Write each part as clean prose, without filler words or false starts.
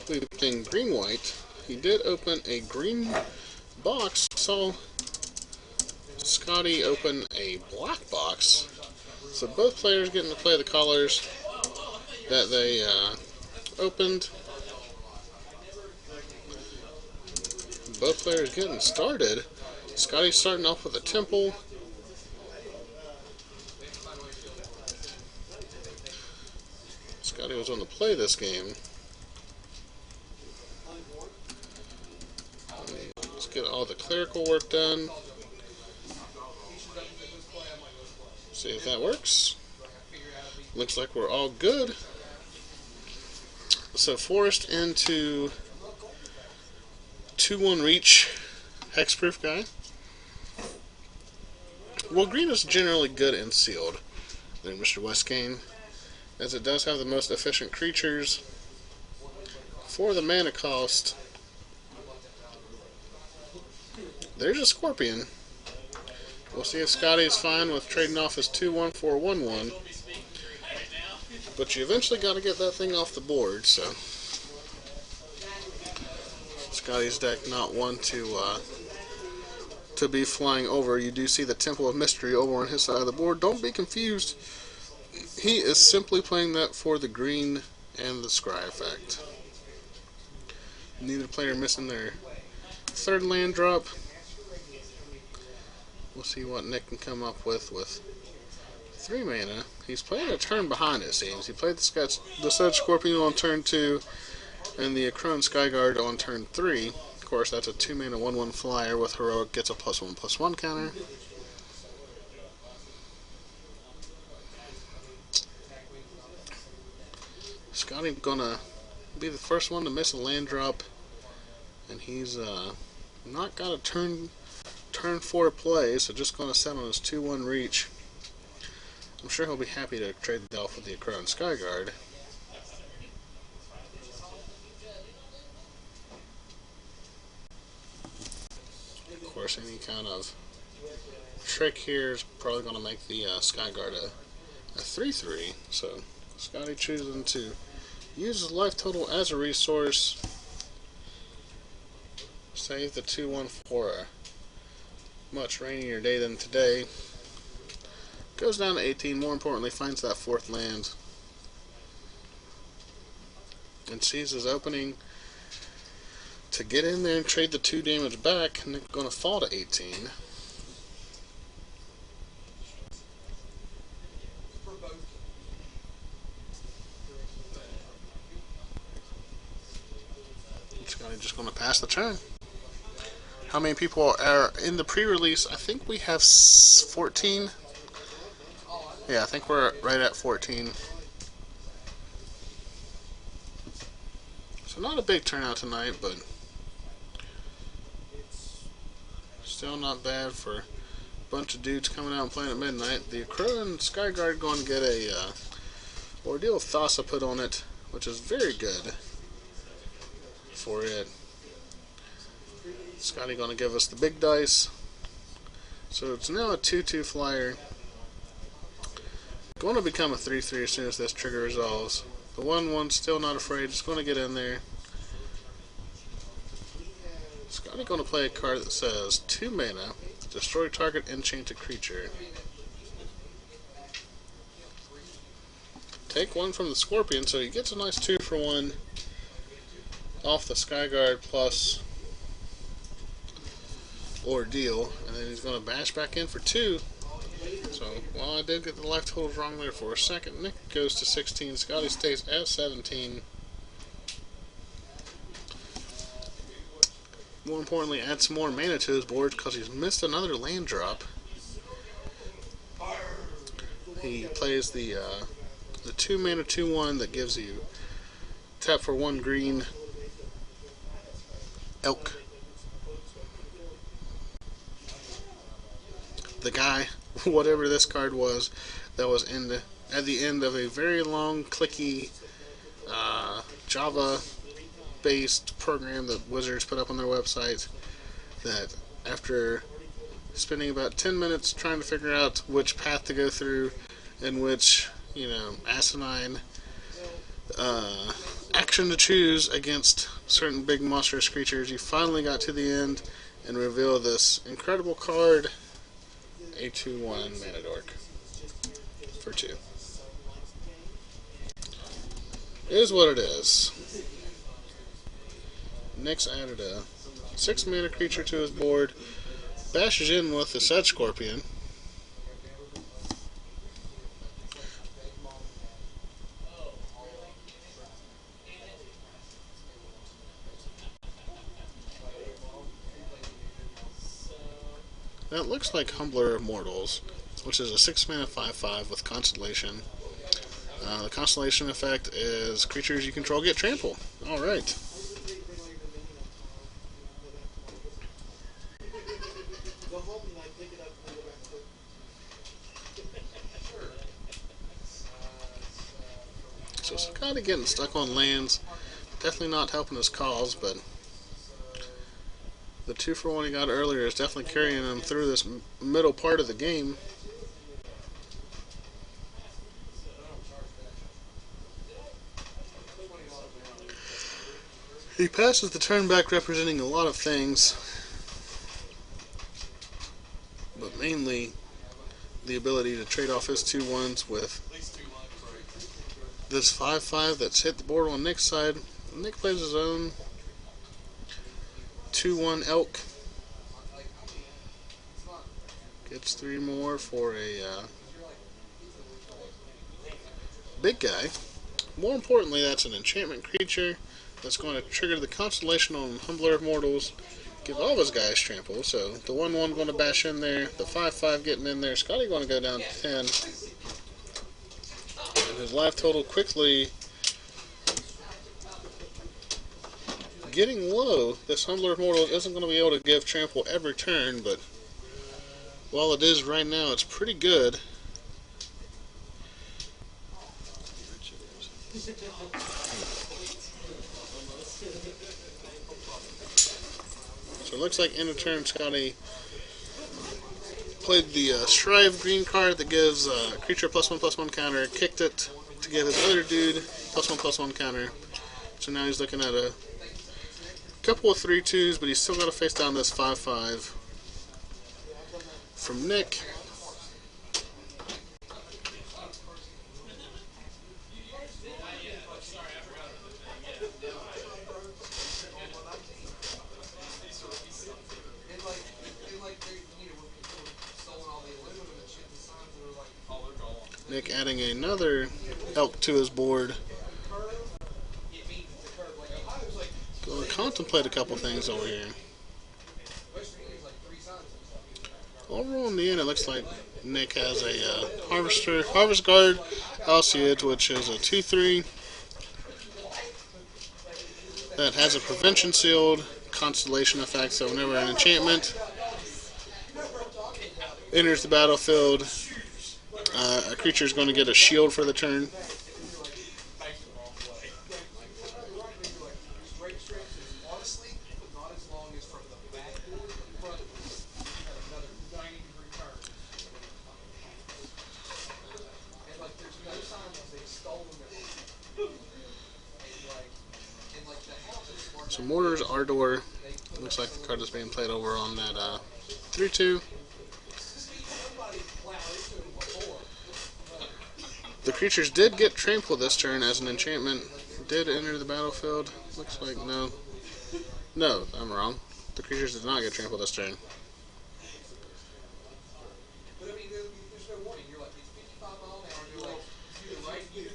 typically playing green-white. He did open a green box. Saw Scotty open a black box. So both players getting to play the colors that they opened. Both players getting started. Scotty's starting off with a temple. Scotty was on the play this game. Let's get all the clerical work done. See if that works. Looks like we're all good. So forest into 2-1 reach hexproof guy. Well, green is generally good and sealed there, Mr. Westgate, as it does have the most efficient creatures for the mana cost. There's a Scorpion. We'll see if Scotty's fine with trading off his 2-1 for a 1-1. But you eventually got to get that thing off the board, so Scotty's deck not one to be flying over. You do see the Temple of Mystery over on his side of the board. Don't be confused. He is simply playing that for the green and the scry effect. Neither player missing their third land drop. We'll see what Nick can come up with 3 mana. He's playing a turn behind, it seems. He played the Sedge Scorpion on turn 2 and the Akron Skyguard on turn 3. Of course, that's a 2 mana 1/1 flyer with Heroic, gets a +1/+1 counter. Scotty gonna be the first one to miss a land drop, and he's not got a turn 4 play, so just gonna set on his 2-1 reach. I'm sure he'll be happy to trade it off with the Akron Skyguard. Of course, any kind of trick here is probably going to make the Skyguard a 3/3. So Scotty choosing to use his life total as a resource. Save the 2-1 for a much rainier day than today. Goes down to 18. More importantly, finds that 4th land and sees his opening to get in there and trade the 2 damage back. And they're going to fall to 18. Scotty just going to pass the turn. How many people are in the pre-release? I think we have 14. Yeah, I think we're right at 14. So not a big turnout tonight, but still not bad for a bunch of dudes coming out and playing at midnight. The Crow and Skyguard going to get a Ordeal of Thassa put on it, which is very good for it. Scotty going to give us the big dice. So it's now a 2/2 flyer. Going to become a 3/3 as soon as this trigger resolves. The 1/1 still not afraid, just going to get in there. Scotty going to play a card that says 2 mana, destroy target enchanted creature. Take 1 from the Scorpion, so he gets a nice 2-for-1 off the Skyguard plus Ordeal, and then he's going to bash back in for 2. So, while I did get the life totals wrong there for a second, Nick goes to 16, Scotty stays at 17. More importantly, add some more mana to his board because he's missed another land drop. He plays the 2 mana 2/1 that gives you tap for 1 green elk. The guy, whatever this card was, that was at the end of a very long, clicky Java-based program that Wizards put up on their website, that after spending about 10 minutes trying to figure out which path to go through and which, asinine action direction to choose against certain big monstrous creatures, you finally got to the end and reveal this incredible card, a 2/1 Mana Dork for 2. It is what it is. Nick's added a 6 mana creature to his board, bashes in with the Sedge Scorpion. That looks like Humbler of Mortals, which is a 6 mana 5/5 with Constellation. The Constellation effect is creatures you control get trample. Alright. So Scotty getting stuck on lands, definitely not helping his cause, but the 2-for-1 he got earlier is definitely carrying him through this middle part of the game. He passes the turn back representing a lot of things, but mainly the ability to trade off his 2/1s with this 5/5 that's hit the board on Nick's side. Nick plays his own 2/1 elk. Gets 3 more for a big guy. More importantly, that's an enchantment creature that's going to trigger the Constellation on Humbler of Mortals. Give all of his guys trample. So the 1/1 going to bash in there. The 5/5 getting in there. Scotty going to go down to 10. And his life total quickly getting low. This Humbler of Mortals isn't going to be able to give trample every turn, but while it is right now, it's pretty good. So it looks like end of turn Scotty played the Shrive green card that gives creature +1/+1 counter, kicked it to give his other dude +1/+1 counter. So now he's looking at a couple of 3/2s, but he's still got to face down this 5/5 from Nick. Nick adding another elk to his board. Going to contemplate a couple things over here. Overall, in the end, it looks like Nick has a Harvest Guard Alciad, which is a 2/3 that has a prevention sealed constellation effect. So whenever an enchantment enters the battlefield, a creature is going to get a shield for the turn. So Mortar's Ardor, looks like the card is being played over on that 3/2. The creatures did get trample this turn as an enchantment. Did enter the battlefield. Looks like no. No, I'm wrong. The creatures did not get trample this turn.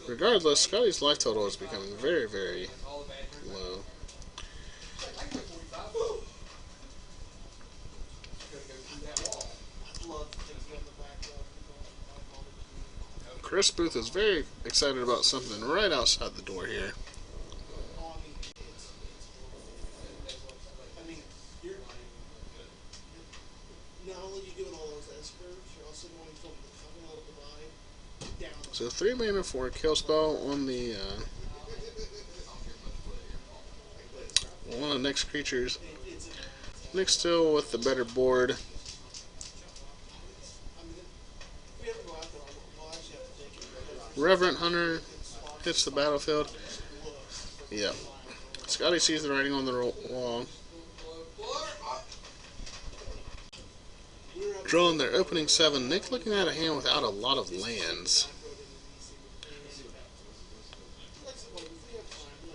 Regardless, Scotty's life total is becoming very, very low. Chris Booth is very excited about something right outside the door here. So 3 mana for a kill spell on the one of the next creatures. Nick's still with the better board. Reverent Hunter hits the battlefield. Yep. Scotty sees the writing on the wall. Drawing their opening 7. Nick looking at a hand without a lot of lands.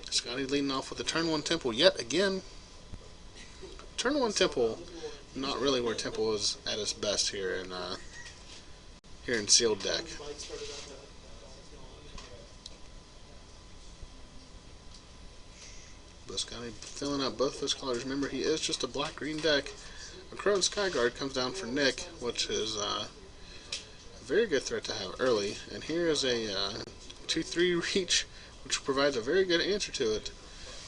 Scotty leading off with the turn 1 Temple yet again. Turn 1 Temple, not really where Temple is at its best here in sealed deck. But Scotty filling out both those colors. Remember, he is just a black-green deck. A Crone Skyguard comes down for Nick, which is a very good threat to have early. And here is a 2-3 reach, which provides a very good answer to it.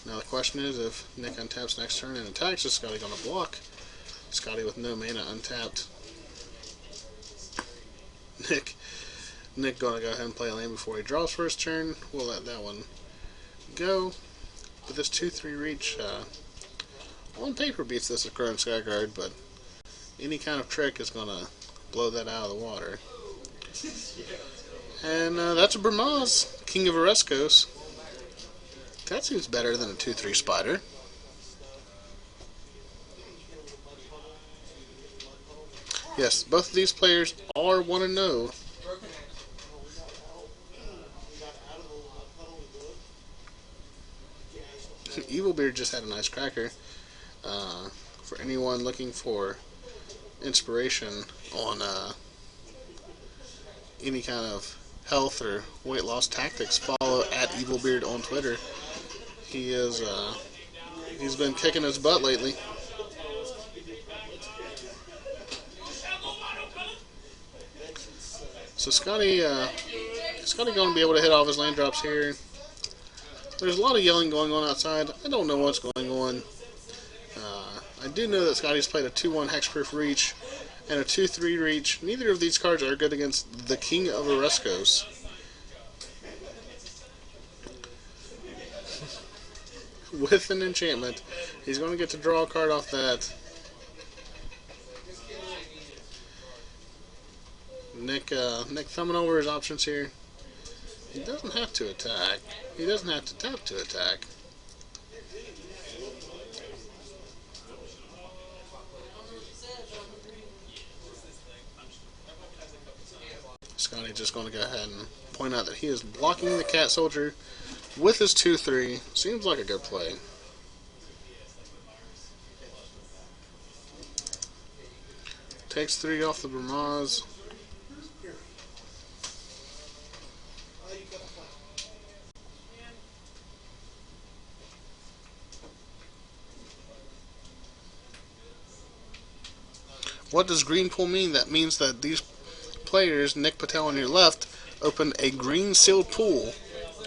Now the question is, if Nick untaps next turn and attacks, is Scotty going to block? Scotty with no mana untapped. Nick going to go ahead and play a land before he draws for his turn. We'll let that one go. But this 2-3 reach, on paper beats this Crone Skyguard, but any kind of trick is going to blow that out of the water. And that's a Brahmaz, King of Oreskos. That seems better than a 2-3 Spider. Yes, both of these players are 1-0. Evilbeard just had a nice cracker. For anyone looking for inspiration on any kind of health or weight loss tactics, follow at Evilbeard on Twitter. He's been kicking his butt lately. So Scotty going to be able to hit all of his land drops here. There's a lot of yelling going on outside. I don't know what's going on. I do know that Scotty's played a 2-1 Hexproof Reach and a 2-3 Reach. Neither of these cards are good against the King of Oreskos. With an enchantment, he's going to get to draw a card off that. Nick thumbing over his options here. He doesn't have to attack. He doesn't have to tap to attack. Scotty just going to go ahead and point out that he is blocking the Cat Soldier with his 2-3. Seems like a good play. Takes 3 off the Brahmaz. What does green pool mean? That means that these players, Nick, Patel on your left, opened a green sealed pool,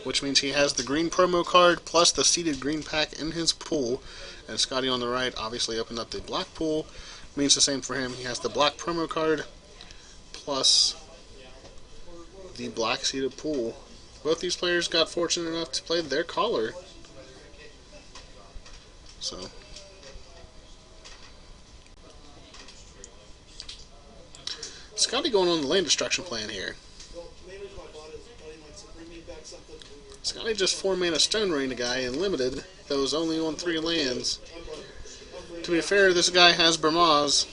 which means he has the green promo card plus the seeded green pack in his pool. And Scotty on the right obviously opened up the black pool. Means the same for him. He has the black promo card plus the black seeded pool. Both these players got fortunate enough to play their collar. So Scotty going on the land destruction plan here. Scotty just 4 mana Stone Rain a guy in limited that was only on 3 lands. To be fair, this guy has Brahmaz,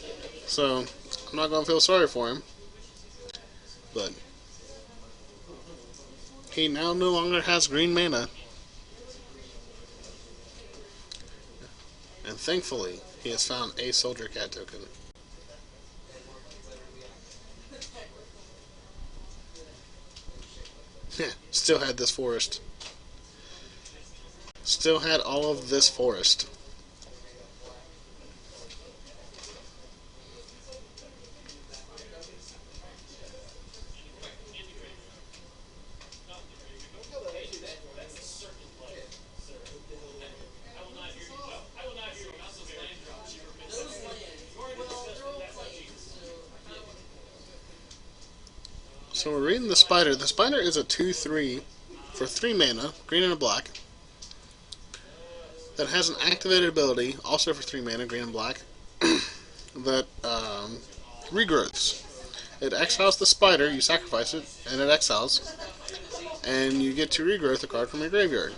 so I'm not going to feel sorry for him. But he now no longer has green mana. And thankfully, he has found a Soldier Cat token. Still had this forest. Still had all of this forest. So we're reading the Spider. The Spider is a 2-3 for 3 mana, green and a black, that has an activated ability, also for 3 mana, green and black, that regrowths. It exiles the Spider, you sacrifice it, and it exiles, and you get to regrowth a card from your graveyard.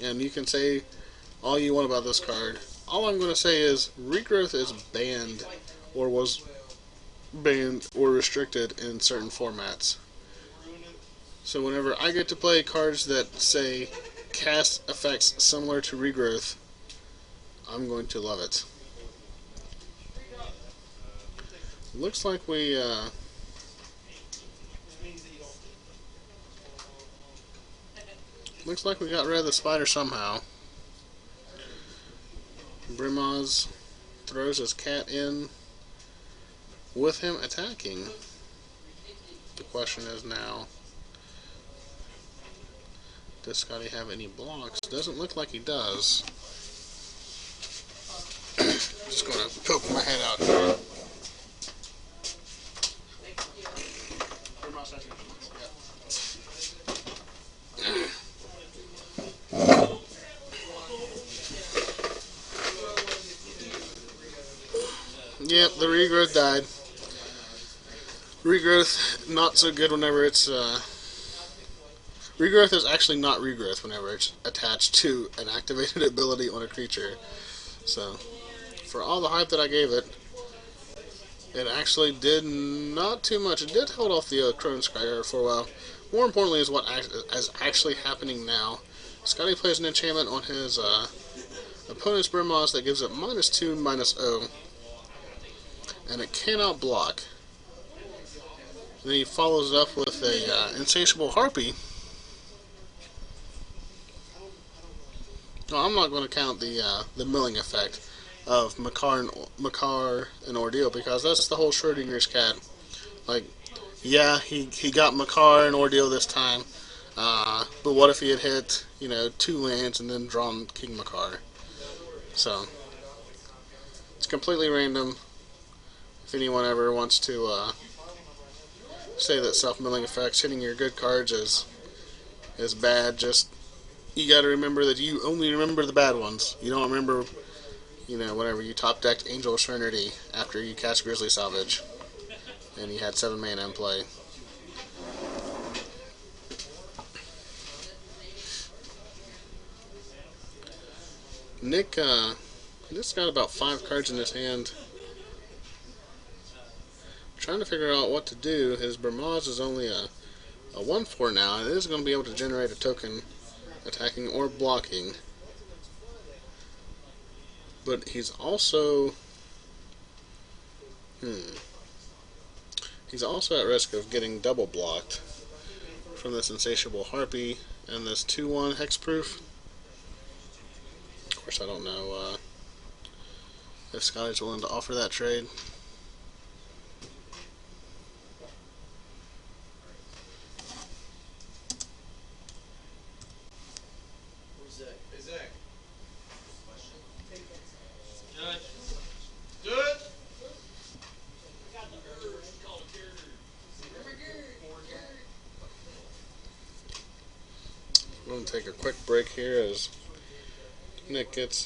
And you can say all you want about this card. All I'm going to say is Regrowth is banned, or was banned or restricted in certain formats. So whenever I get to play cards that say cast effects similar to Regrowth, I'm going to love it. Looks like we got rid of the spider somehow. Brimaz throws his cat in with him attacking. The question is now, does Scotty have any blocks? Doesn't look like he does. Just gonna poke my head out here. Yep, the regrowth died. Regrowth, not so good whenever it's, regrowth is actually not regrowth whenever it's attached to an activated ability on a creature. So, for all the hype that I gave it, it actually did not too much. It did hold off the Crone Skyguard for a while. More importantly is what is actually happening now. Scotty plays an enchantment on his opponent's Brimaz that gives it -2, -0. And it cannot block. And then he follows it up with a Insatiable Harpy. No, I'm not going to count the milling effect of Makar and Ordeal, because that's the whole Schrodinger's cat. Like, yeah, he got Makar and Ordeal this time, but what if he had hit, 2 lands and then drawn King Makar? So, it's completely random. If anyone ever wants to say that self-milling effects hitting your good cards is bad, just, you gotta remember that you only remember the bad ones. You don't remember, whenever you top-decked Angel of Serenity after you cast Grizzly Salvage and you had 7 mana in play. Nick's got about 5 cards in his hand. Trying to figure out what to do. His Brimaz is only a 1/4 now, and it is going to be able to generate a token attacking or blocking. But he's also at risk of getting double blocked from this Insatiable Harpy and this 2/1 hexproof. Of course, I don't know if Scotty's willing to offer that trade. I'm going to take a quick break here as Nick gets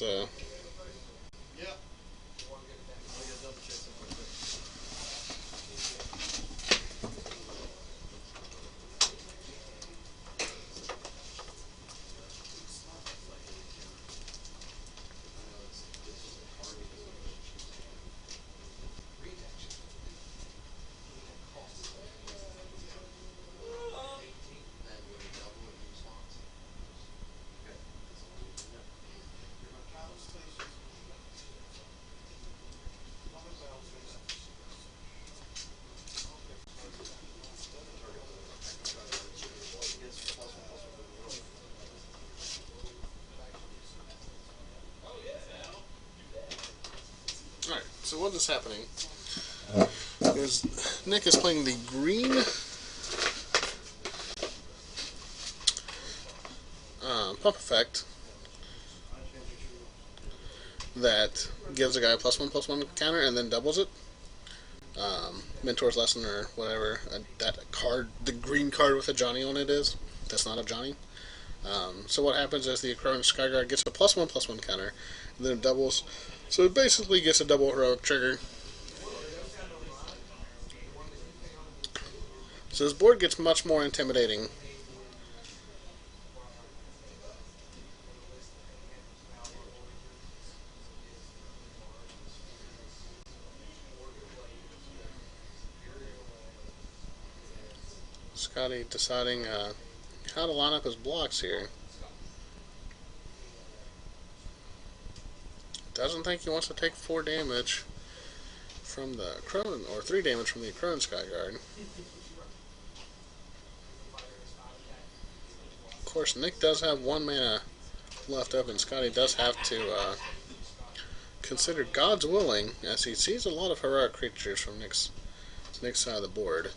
So what is happening is Nick is playing the green pump effect that gives a guy a +1/+1 counter and then doubles it. Mentor's Lesson or whatever that card, the green card with a Johnny on it is. That's not a Johnny. So what happens is the Crone Skyguard gets a +1/+1 counter, and then it doubles. So it basically gets a double heroic trigger. So his board gets much more intimidating. Scotty deciding how to line up his blocks here. Doesn't think he wants to take 4 damage from the Crone, or 3 damage from the Crone Skyguard. Of course, Nick does have 1 mana left up, and Scotty does have to consider God's Willing, as he sees a lot of heroic creatures from Nick's side of the board.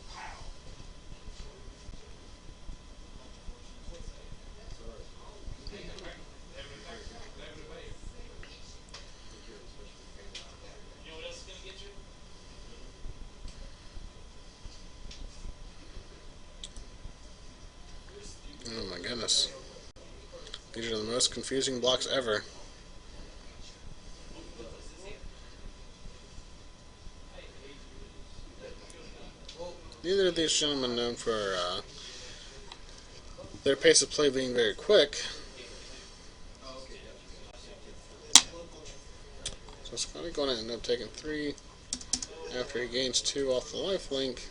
Oh my goodness. These are the most confusing blocks ever. Neither of these gentlemen known for their pace of play being very quick. So Scotty going to end up taking 3 after he gains 2 off the lifelink.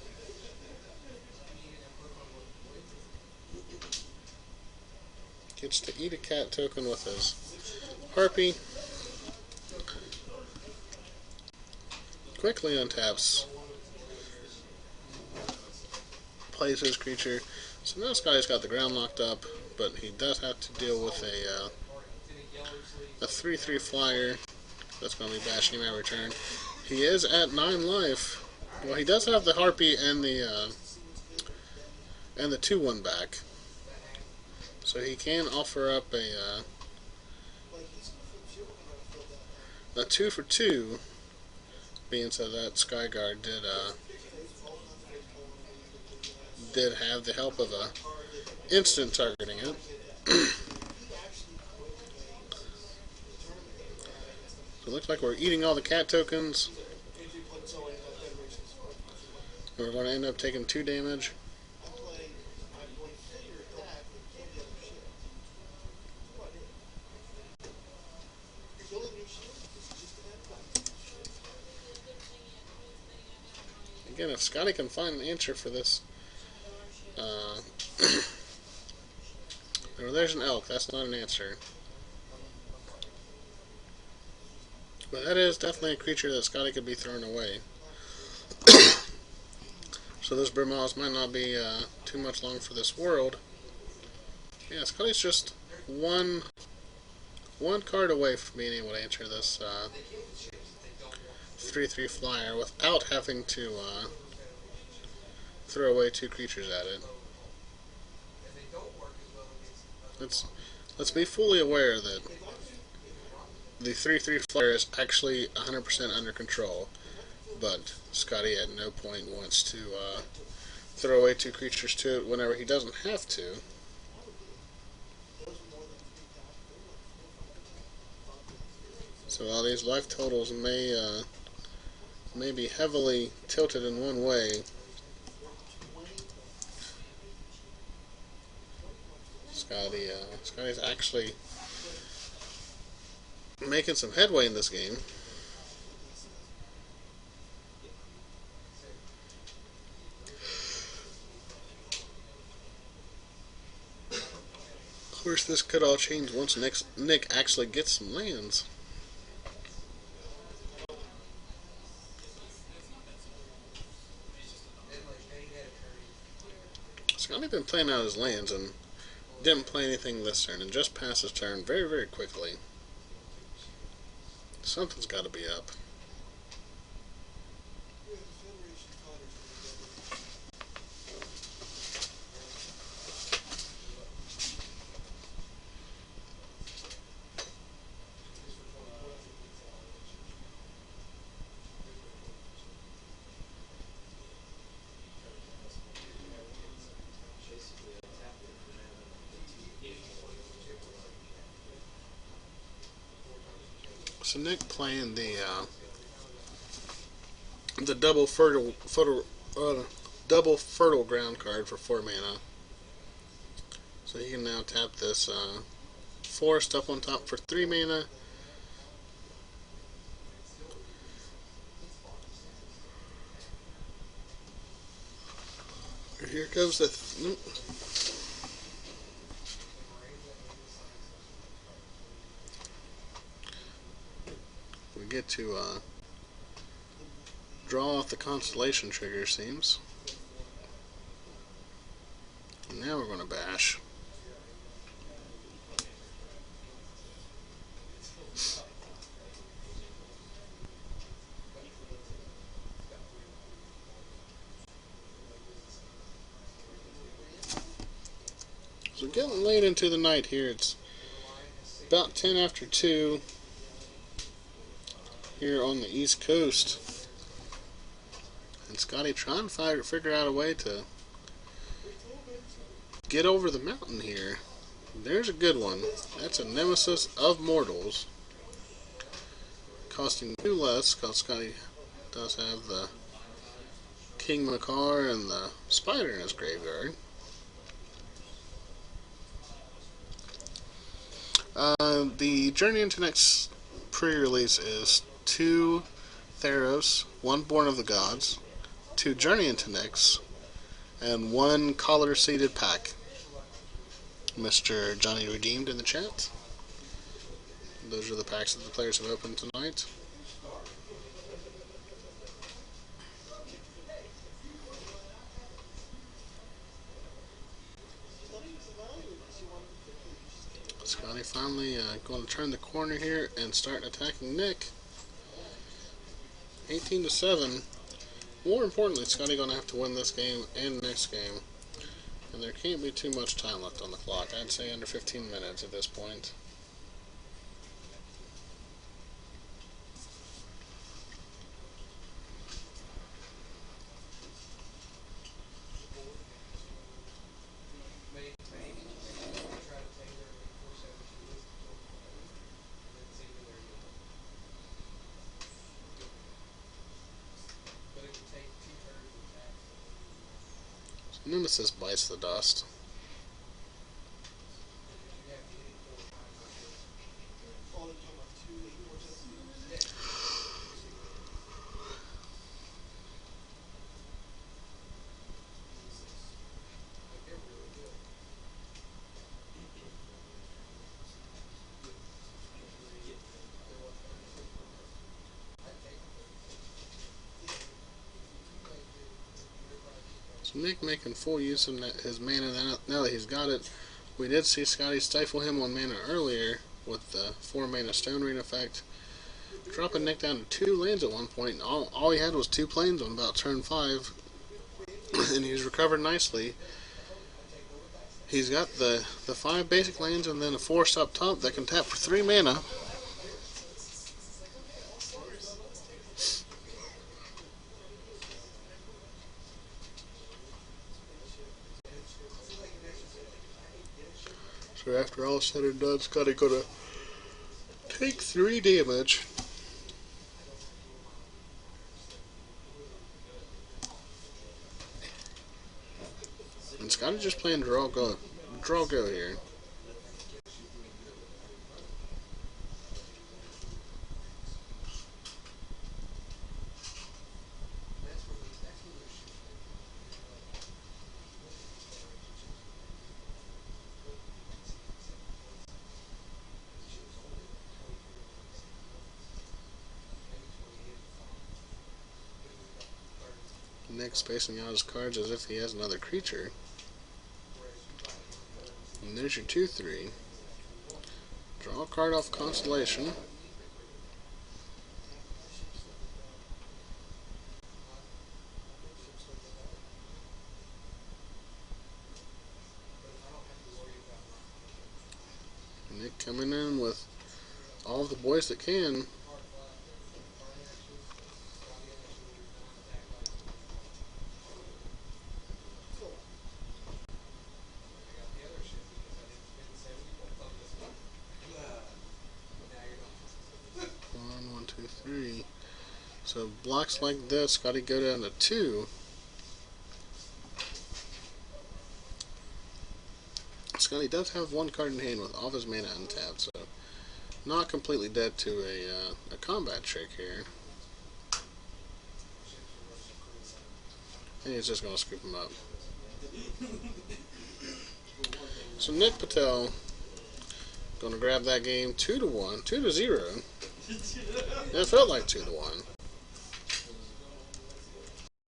Gets to eat a cat token with his Harpy. Quickly untaps. Plays his creature. So now Scotty's got the ground locked up, but he does have to deal with a 3/3 flyer that's going to be bashing him every turn. He is at 9 life. Well, he does have the Harpy and the 2/1 back, so he can offer up a 2 for 2. Being said, that Skyguard did have the help of a instant targeting it. So it looks like we're eating all the cat tokens. We're going to end up taking 2 damage. Again, if Scotty can find an answer for this, there's an elk. That's not an answer. But that is definitely a creature that Scotty could be throwing away. So this Brimals might not be too much long for this world. Yeah, Scotty's just one card away from being able to answer this 3/3 flyer without having to throw away 2 creatures at it. Let's be fully aware that the 3/3 flyer is actually 100% under control, but Scotty at no point wants to throw away 2 creatures to it whenever he doesn't have to. So while these life totals may be heavily tilted in one way, Scotty's actually making some headway in this game. Of course, this could all change once Nick actually gets some lands. Scotty's been playing out his lands and didn't play anything this turn and just passed his turn very, very quickly. Something's got to be up. So Nick playing the double fertile ground card for 4 mana. So he can now tap this forest up on top for 3 mana. Here comes the... Nope. We get to draw off the constellation trigger, seems. And now we're going to bash. So getting late into the night here. It's about 10 after 2 here on the East Coast. And Scotty trying to figure out a way to get over the mountain here. There's a good one. That's a Nemesis of Mortals. Costing 2 less, because Scotty does have the King Makar and the Spider in his graveyard. The Journey into Next pre-release is 2 Theros, 1 Born of the Gods, 2 Journey into Next, and 1 collar-seeded pack. Mr. Johnny redeemed in the chat. Those are the packs that the players have opened tonight. Scotty finally going to turn the corner here and start attacking Nick. 18-7. More importantly, Scotty going to have to win this game and next game. And there can't be too much time left on the clock. I'd say under 15 minutes at this point. Nemesis bites the dust. Nick making full use of his mana now that he's got it. We did see Scotty stifle him on mana earlier with the 4 mana Stone Rain effect, dropping Nick down to 2 lands at one point. All he had was 2 planes on about turn 5, and he's recovered nicely. He's got the 5 basic lands and then a forest up top that can tap for 3 mana. So after all said and done, Scotty gonna take 3 damage. And Scotty just playing draw go here. Nick spacing out his cards as if he has another creature. And there's your 2/3. Draw a card off Constellation. Nick coming in with all of the boys that can. So blocks like this, Scotty go down to 2. Scotty does have 1 card in hand with all of his mana untapped, so not completely dead to a combat trick here. And he's just going to scoop him up. So Nick Patel gonna grab that game 2-1, 2-0. It felt like 2-1.